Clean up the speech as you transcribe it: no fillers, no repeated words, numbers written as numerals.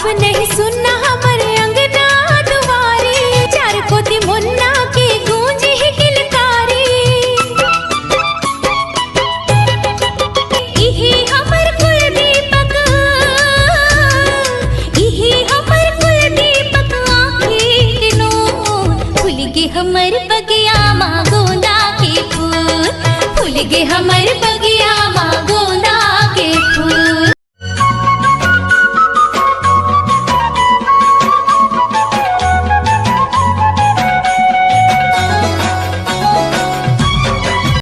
अब नहीं सुनना हमारे अंगना दुआरी, चार कोती मुन्ना की गूंजी ही किलकारी। इही हमर कुल दीपक, इही हमर कुल दीपक आँखें के नूर। फूल गे हमर बगिया माँ गोंदा के फूल, फूल गे हमर बगिया माँ गोंदा